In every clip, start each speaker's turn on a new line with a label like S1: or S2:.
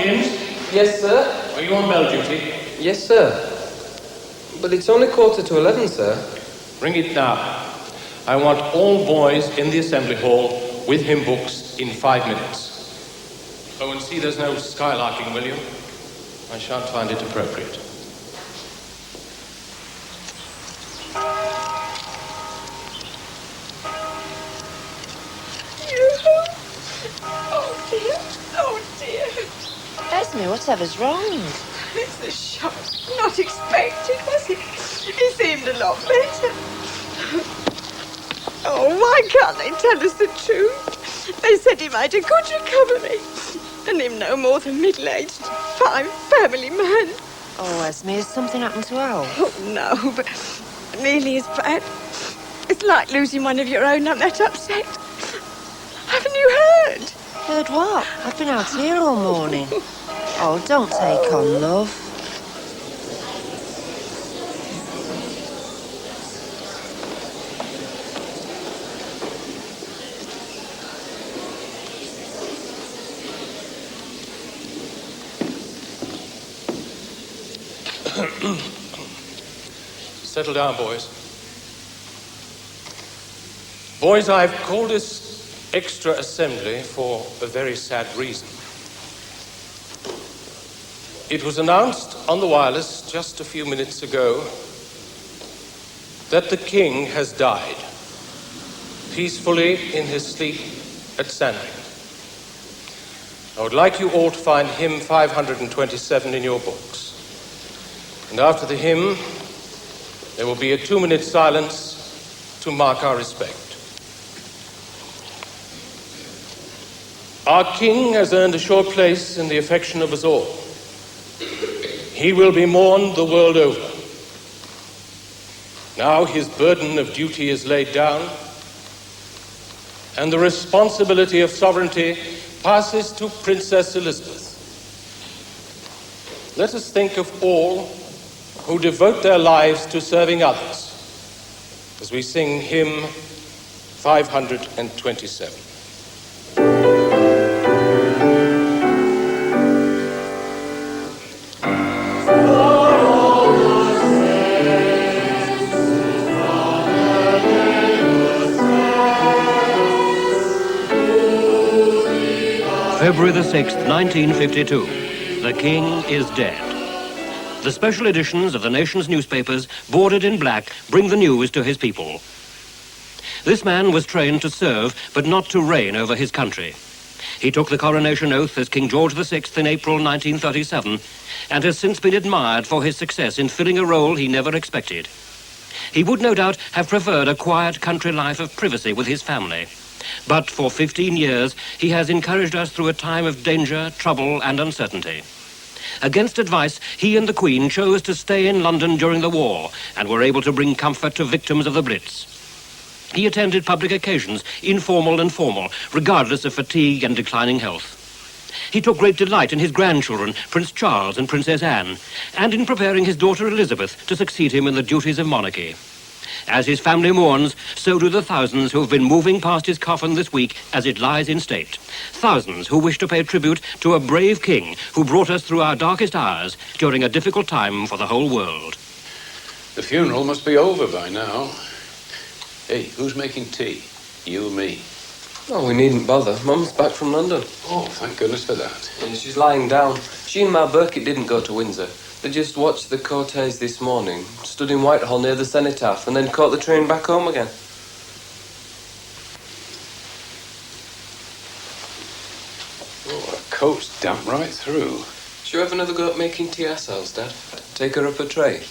S1: Hopkins?
S2: Yes, sir?
S1: Are you on bell duty?
S2: Yes, sir. But it's only 11:15, sir.
S1: Ring it now. I want all boys in the assembly hall with hymn books in 5 minutes. Oh, and see there's no skylarking, will you? I shan't find it appropriate.
S3: Oh, dear. Oh, dear.
S4: Esme, whatever's wrong?
S3: It's a shock. Not expected, was it? He seemed a lot better. Oh, why can't they tell us the truth? They said he made a good recovery. And him no more than middle-aged, fine family man.
S4: Oh, Esme, has something happened to Al?
S3: Oh, no, but nearly as bad. It's like losing one of your own. I'm that upset. Haven't you heard?
S4: Heard what? I've been out here all morning. Oh, don't take on, love.
S1: Settle down, boys. Boys, I've called this extra assembly for a very sad reason. It was announced on the wireless just a few minutes ago that the king has died peacefully in his sleep at Sandring. I would like you all to find hymn 527 in your books. And after the hymn, there will be a 2-minute silence to mark our respect. Our king has earned a short place in the affection of us all. He will be mourned the world over. Now his burden of duty is laid down, and the responsibility of sovereignty passes to Princess Elizabeth. Let us think of all who devote their lives to serving others as we sing hymn 527.
S5: February the 6th, 1952. The King is dead. The special editions of the nation's newspapers, bordered in black, bring the news to his people. This man was trained to serve, but not to reign over his country. He took the coronation oath as King George VI in April 1937, and has since been admired for his success in filling a role he never expected. He would no doubt have preferred a quiet country life of privacy with his family. But for 15 years, he has encouraged us through a time of danger, trouble, and uncertainty. Against advice, he and the Queen chose to stay in London during the war and were able to bring comfort to victims of the Blitz. He attended public occasions, informal and formal, regardless of fatigue and declining health. He took great delight in his grandchildren, Prince Charles and Princess Anne, and in preparing his daughter Elizabeth to succeed him in the duties of monarchy. As his family mourns, so do the thousands who have been moving past his coffin this week as it lies in state. Thousands who wish to pay tribute to a brave king who brought us through our darkest hours during a difficult time for the whole world.
S6: The funeral must be over by now. Hey, who's making tea? You or me?
S2: Oh, we needn't bother. Mum's back from London.
S6: Oh, thank goodness for that.
S2: Yeah, she's lying down. She and Ma Burkett didn't go to Windsor. They just watched the cortege this morning, stood in Whitehall near the cenotaph, and then caught the train back home again.
S6: Oh, her coat's damp right through.
S2: Shall we have another go at making tea ourselves, Dad? Take her up a tray?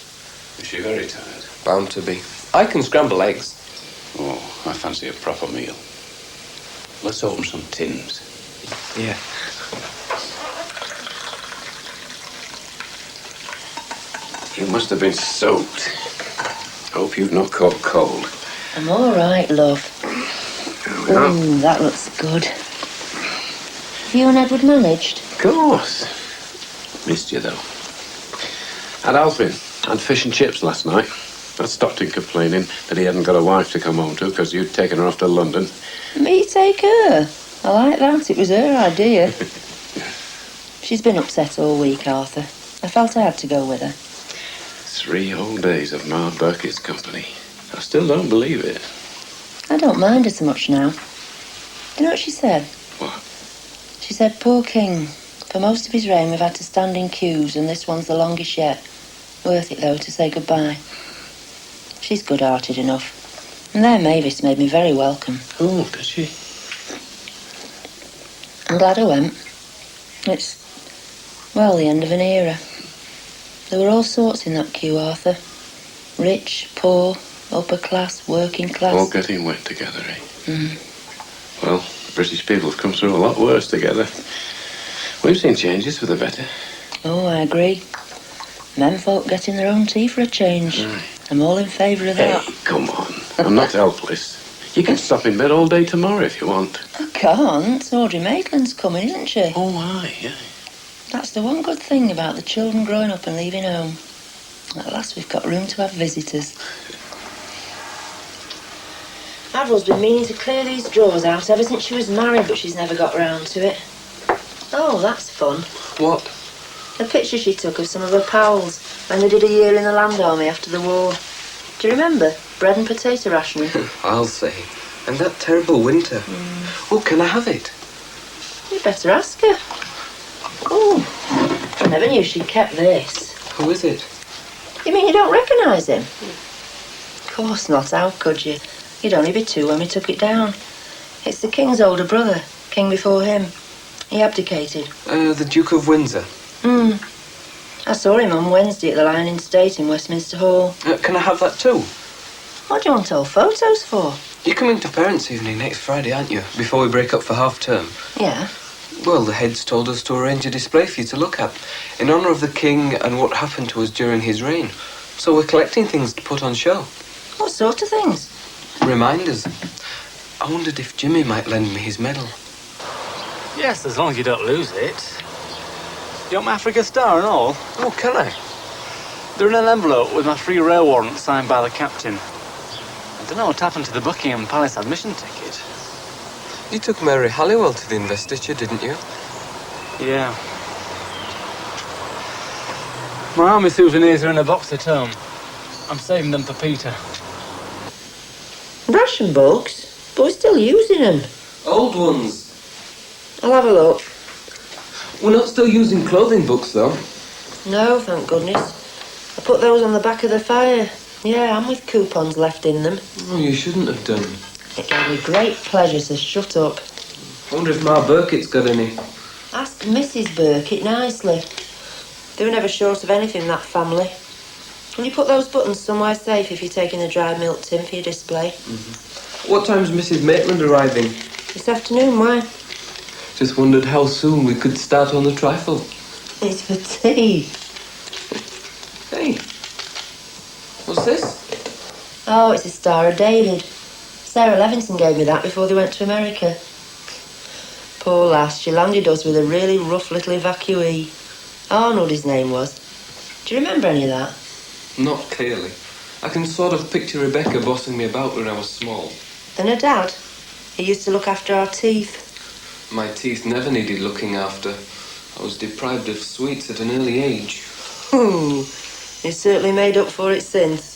S6: Is she very tired?
S2: Bound to be. I can scramble eggs.
S6: Oh, I fancy a proper meal. Let's open some tins.
S2: Yeah.
S6: You must have been soaked. Hope you've not caught cold.
S4: I'm all right, love.
S6: There we are.
S4: That looks good. Have you and Edward managed?
S6: Of course. Missed you, though. Had Alfie. Had fish and chips last night. I stopped him complaining that he hadn't got a wife to come home to because you'd taken her off to London.
S4: Me take her? I like that. It was her idea. She's been upset all week, Arthur. I felt I had to go with her.
S6: 3 whole days of Ma Burkett's company. I still don't believe it.
S4: I don't mind her so much now. You know what she said?
S6: What?
S4: She said, poor King. For most of his reign, we've had to stand in queues, and this one's the longest yet. Worth it, though, to say goodbye. She's good-hearted enough. And there Mavis made me very welcome.
S6: Oh, did she?
S4: I'm glad I went. It's, well, the end of an era. There were all sorts in that queue, Arthur. Rich, poor, upper class, working class.
S6: All getting wet together, eh? Well, the British people have come through a lot worse together. We've seen changes for the better.
S4: Oh, I agree. Menfolk getting their own tea for a change.
S6: Aye.
S4: I'm all in favour of that.
S6: Hey, come on. I'm not helpless. You can stop in bed all day tomorrow if you want.
S4: I can't. Audrey Maitland's coming, isn't she?
S6: Oh, aye, yeah.
S4: That's the one good thing about the children growing up and leaving home. At last we've got room to have visitors. Avril's been meaning to clear these drawers out ever since she was married, but she's never got round to it. Oh, that's fun.
S2: What?
S4: A picture she took of some of her pals when they did a year in the Land Army after the war. Do you remember? Bread and potato rationing.
S2: I'll say. And that terrible winter. Oh, can I have it?
S4: You better ask her. Oh, I never knew she'd kept this.
S2: Who is it?
S4: You mean you don't recognise him? Of course not. How could you? You'd only be 2 when we took it down. It's the King's older brother, King before him. He abdicated.
S2: The Duke of Windsor.
S4: I saw him on Wednesday at the Lion in State in Westminster Hall.
S2: Can I have that too?
S4: What do you want all photos for?
S2: You're coming to Parents' Evening next Friday, aren't you? Before we break up for half-term.
S4: Yeah.
S2: Well, the heads told us to arrange a display for you to look at, in honour of the King and what happened to us during his reign. So we're collecting things to put on show.
S4: What sort of things?
S2: Reminders. I wondered if Jimmy might lend me his medal.
S7: Yes, as long as you don't lose it. You want my Africa Star and all?
S2: Oh, can I?
S7: They're in an envelope with my free rail warrant signed by the captain. I don't know what happened to the Buckingham Palace admission ticket.
S2: You took Mary Halliwell to the investiture, didn't you?
S7: Yeah. My army souvenirs are in a box at home. I'm saving them for Peter.
S4: Ration books? But we're still using them.
S2: Old ones.
S4: I'll have a look.
S2: We're not still using clothing books, though.
S4: No, thank goodness. I put those on the back of the fire. Yeah, and with coupons left in them.
S2: Oh, you shouldn't have done.
S4: It gave me great pleasure to shut up.
S2: I wonder if Ma Burkett's got any.
S4: Ask Mrs. Burkett nicely. They were never short of anything, that family. Will you put those buttons somewhere safe if you're taking a dry milk tin for your display?
S2: What time's Mrs. Maitland arriving?
S4: This afternoon, why?
S2: Just wondered how soon we could start on the trifle.
S4: It's for tea.
S2: Hey, what's this?
S4: Oh, it's a Star of David. Sarah Levinson gave me that before they went to America. Poor lass, she landed us with a really rough little evacuee. Arnold, his name was. Do you remember any of that?
S2: Not clearly. I can sort of picture Rebecca bossing me about when I was small.
S4: And her dad? He used to look after our teeth.
S2: My teeth never needed looking after. I was deprived of sweets at an early age.
S4: Ooh, he's certainly made up for it since.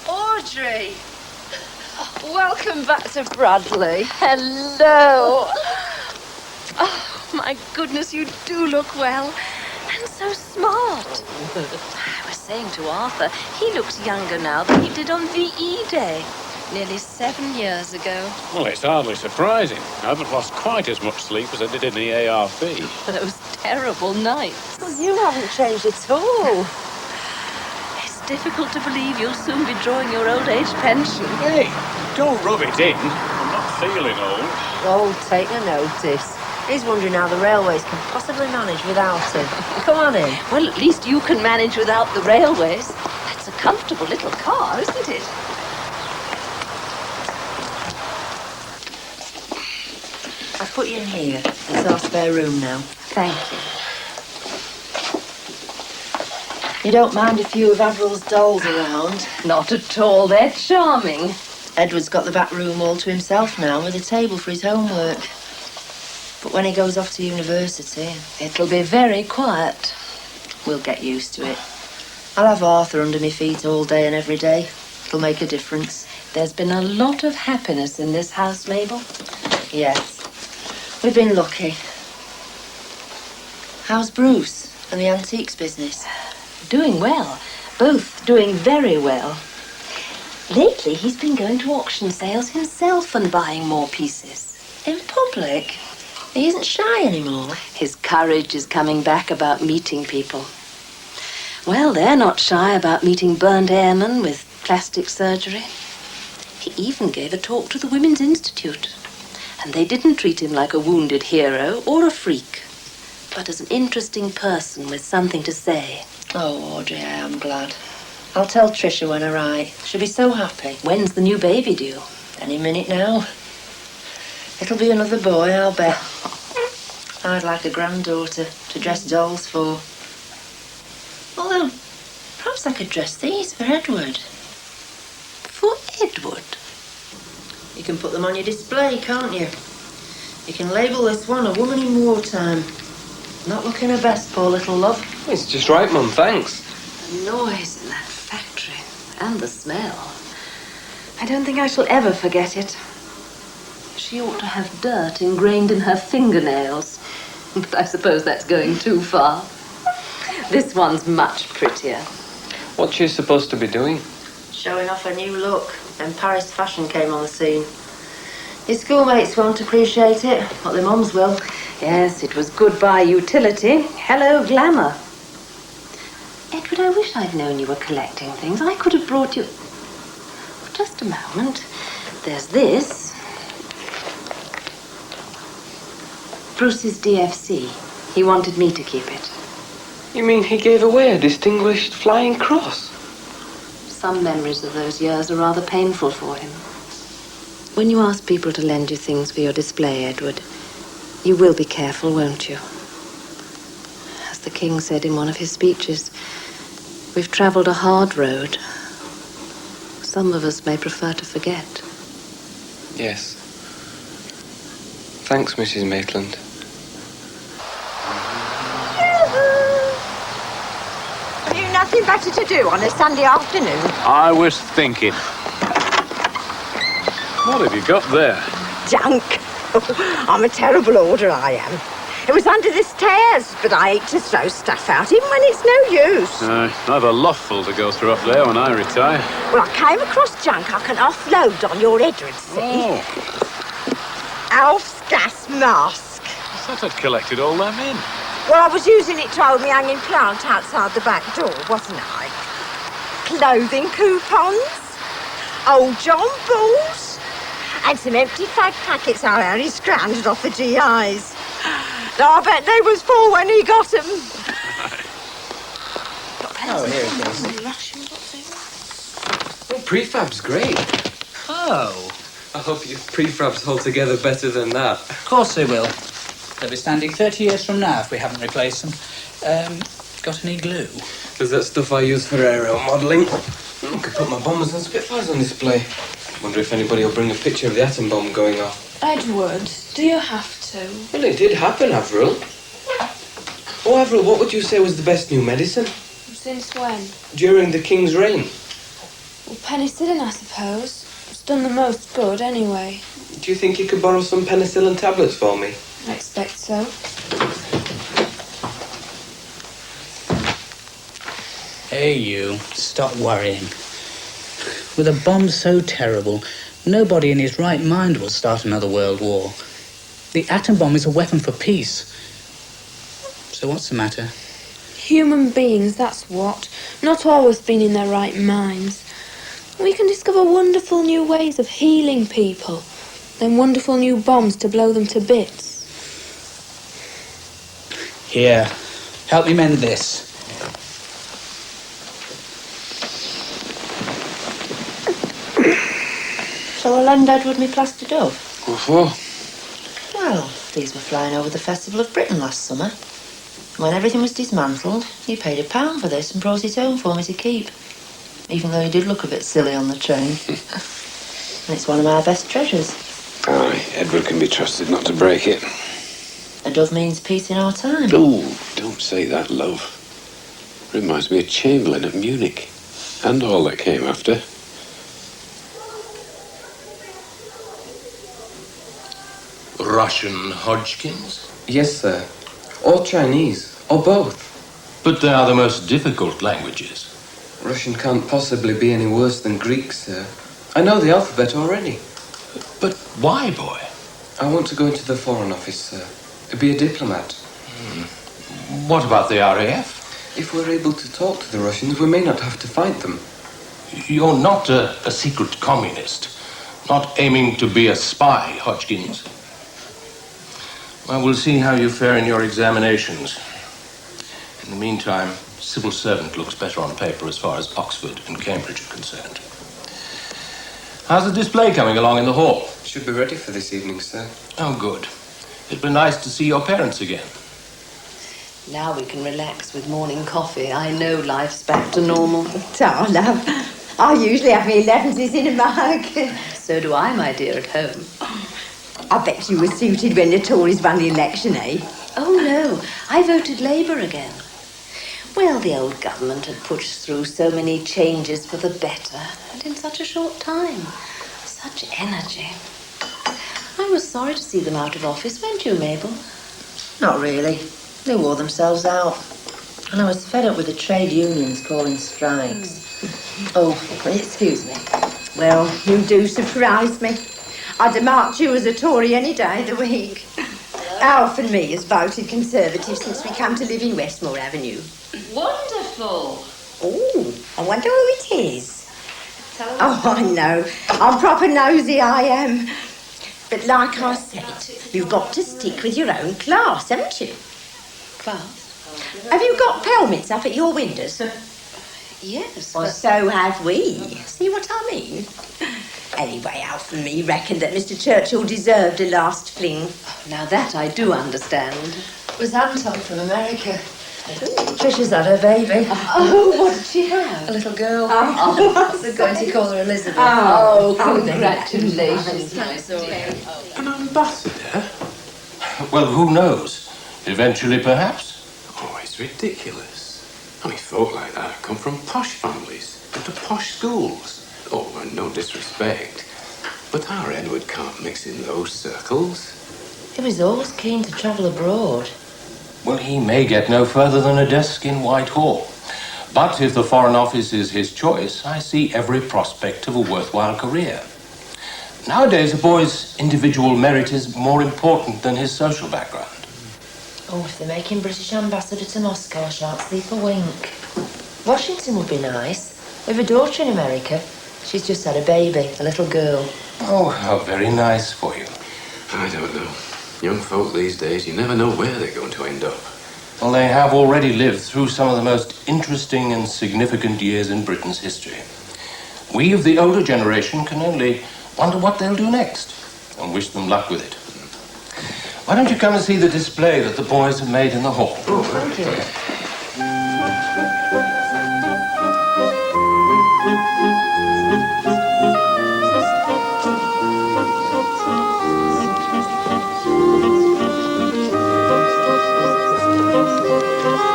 S3: Audrey! Welcome back to Bradley. Hello. Oh, my goodness, you do look well. And so smart. I was saying to Arthur, he looks younger now than he did on VE Day. Nearly 7 years ago.
S8: Well, it's hardly surprising. I haven't lost quite as much sleep as I did in the ARP.
S3: Those terrible nights.
S4: Well, you haven't changed at all.
S3: It's difficult to believe you'll soon be drawing your old age pension.
S8: Hey, don't rub it in. I'm not feeling old.
S4: Oh, take no notice. He's wondering how the railways can possibly manage without him. Come on in.
S3: Well, at least you can manage without the railways. That's a comfortable little car, isn't it?
S4: I've put you in here. It's our spare room now.
S3: Thank you.
S4: You don't mind a few of Avril's dolls around?
S3: Not at all. They're charming.
S4: Edward's got the back room all to himself now with a table for his homework. But when he goes off to university,
S3: It'll be very quiet.
S4: we'll get used to it. I'll have Arthur under my feet all day and every day. It'll make a difference.
S3: There's been a lot of happiness in this house, Mabel.
S4: Yes. We've been lucky. How's Bruce and the antiques business?
S3: Doing well. Both doing very well. Lately, he's been going to auction sales himself and buying more pieces.
S4: In public? He isn't shy anymore.
S3: His courage is coming back about meeting people. Well, they're not shy about meeting burnt airmen with plastic surgery. He even gave a talk to the Women's Institute. And they didn't treat him like a wounded hero or a freak, but as an interesting person with something to say.
S4: Oh, Audrey, I am glad. I'll tell Tricia when I write. She'll be so happy.
S3: When's the new baby due?
S4: Any minute now. It'll be another boy, I'll bet. I'd like a granddaughter to dress dolls for. Although, perhaps I could dress these for Edward.
S3: For Edward?
S4: You can put them on your display, can't you? You can label this one a woman in wartime. Not looking her best, poor little love.
S2: It's just right, Mum, thanks.
S3: The noise in that factory and the smell. I don't think I shall ever forget it. She ought to have dirt ingrained in her fingernails. But I suppose that's going too far. This one's much prettier.
S2: What's she supposed to be doing?
S4: Showing off her new look when Paris fashion came on the scene. His schoolmates won't appreciate it, but their mums will.
S3: Yes, it was goodbye utility. Hello, glamour. Edward, I wish I'd known you were collecting things. I could have brought you... Just a moment. There's this. Bruce's DFC. He wanted me to keep it.
S2: You mean he gave away a distinguished flying cross?
S3: Some memories of those years are rather painful for him. When you ask people to lend you things for your display, Edward, you will be careful, won't you? As the King said in one of his speeches, we've travelled a hard road. Some of us may prefer to forget.
S2: Yes. Thanks, Mrs. Maitland.
S9: Have you nothing better to do on a Sunday afternoon?
S8: I was thinking. What have you got there?
S9: Junk. I'm a terrible hoarder, I am. It was under the stairs, but I hate to throw stuff out, even when it's no use.
S8: I've a lot full to go through up there when I retire.
S9: Well, I came across junk I can offload on your Edward, see?
S8: Oh,
S9: Alf's gas mask.
S8: I thought I'd collected all them in.
S9: Well, I was using it to hold me hanging plant outside the back door, wasn't I? Clothing coupons, old John balls, and some empty fag packets I only scrounged off the GIs. I bet they was full when he got them.
S10: Oh, here it is.
S2: Oh, prefab's great.
S10: Oh,
S2: I hope your prefabs hold together better than that.
S10: of course they will. They'll be standing 30 years from now if we haven't replaced them. Got any glue?
S2: There's that stuff I use for aerial modelling. I could put my bombers and Spitfires on display. Wonder if anybody will bring a picture of the atom bomb going off.
S11: Edward, do you have to?
S2: Well, it did happen, Avril. Oh, Avril, what would you say was the best new medicine?
S11: Since when?
S2: During the King's reign.
S11: Well, penicillin, I suppose. It's done the most good, anyway.
S2: Do you think you could borrow some penicillin tablets for me?
S11: I expect so.
S10: Hey, you. Stop worrying. With a bomb so terrible, nobody in his right mind will start another world war. The atom bomb is a weapon for peace. So what's the matter?
S11: Human beings, that's what. Not always been in their right minds. We can discover wonderful new ways of healing people. Then wonderful new bombs to blow them to bits.
S10: Here, help me mend this.
S4: Shall I lend Edward me plaster dove?
S2: What for?
S4: Well, these were flying over the Festival of Britain last summer. When everything was dismantled, he paid £1 for this and brought it home for me to keep. Even though he did look a bit silly on the train. And it's one of my best treasures.
S6: Aye, Edward can be trusted not to break it.
S4: A dove means peace in our time.
S6: Oh, don't say that, love. Reminds me of Chamberlain at Munich. And all that came after.
S1: Russian Hodgkins?
S2: Yes, sir. Or Chinese, or both.
S1: But they are the most difficult languages.
S2: Russian can't possibly be any worse than Greek, sir. I know the alphabet already.
S1: But why, boy?
S2: I want to go into the Foreign Office, sir. Be a diplomat.
S1: What about the RAF?
S2: If we're able to talk to the Russians, we may not have to fight them.
S1: You're not a secret communist. Not aiming to be a spy, Hodgkins. Well, we'll see how you fare in your examinations. In the meantime, civil servant looks better on paper as far as Oxford and Cambridge are concerned. How's the display coming along in the hall?
S2: Should be ready for this evening, sir.
S1: Oh, good. It'll be nice to see your parents again.
S3: Now we can relax with morning coffee. I know life's back to normal.
S9: Oh, love. I usually have my 11s in a mug.
S3: So do I, my dear, at home.
S9: I bet you were suited when the Tories won the election, eh?
S3: Oh, no. I voted Labour again. Well, the old government had pushed through so many changes for the better, and in such a short time. Such energy. I was sorry to see them out of office, weren't you, Mabel?
S4: Not really. They wore themselves out. And I was fed up with the trade unions calling strikes. Oh, excuse me.
S9: Well, you do surprise me. I'd have marked you as a Tory any day of the week. Alf and me has voted Conservative since we came to live in Westmore Avenue.
S3: Wonderful.
S9: Oh, I wonder who it is. Oh, I know. I'm proper nosy, I am. But like I said, you've got to stick with your own class, haven't you?
S3: Class?
S9: Have you got pelmets up at your windows?
S3: Yes,
S9: Well,
S3: but...
S9: so have we. See what I mean? Anyway, Alf and me reckoned that Mr. Churchill deserved a last fling.
S3: Now that I do understand.
S4: It was Anton from America. Tricia's had her baby.
S3: Oh, what did she have?
S4: A little girl.
S9: Oh,
S4: They're going to call her Elizabeth.
S3: Oh, congratulations, my son.
S6: An ambassador?
S1: Well, who knows? Eventually, perhaps.
S6: Oh, it's ridiculous. I mean, folk like that come from posh families, go to posh schools. Oh, and no disrespect, but our Edward can't mix in those circles.
S4: He was always keen to travel abroad.
S1: Well, he may get no further than a desk in Whitehall. But if the Foreign Office is his choice, I see every prospect of a worthwhile career. Nowadays, a boy's individual merit is more important than his social background.
S4: Oh, if they make him British ambassador to Moscow, I shan't sleep a wink. Washington would be nice. We have a daughter in America. She's just had a baby, a little girl.
S1: Oh, how very nice for you.
S6: I don't know. Young folk these days, you never know where they're going to end up.
S1: Well, they have already lived through some of the most interesting and significant years in Britain's history. We of the older generation can only wonder what they'll do next and wish them luck with it. Why don't you come and see the display that the boys have made in the hall?
S4: Oh, thank you.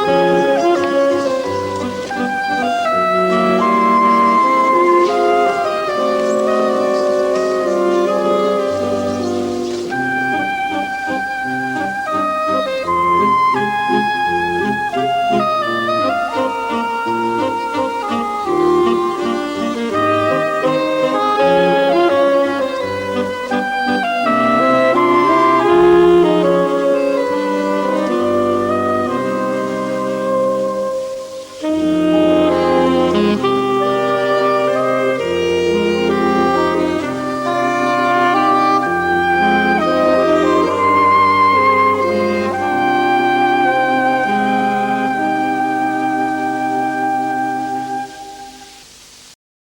S11: Thank you.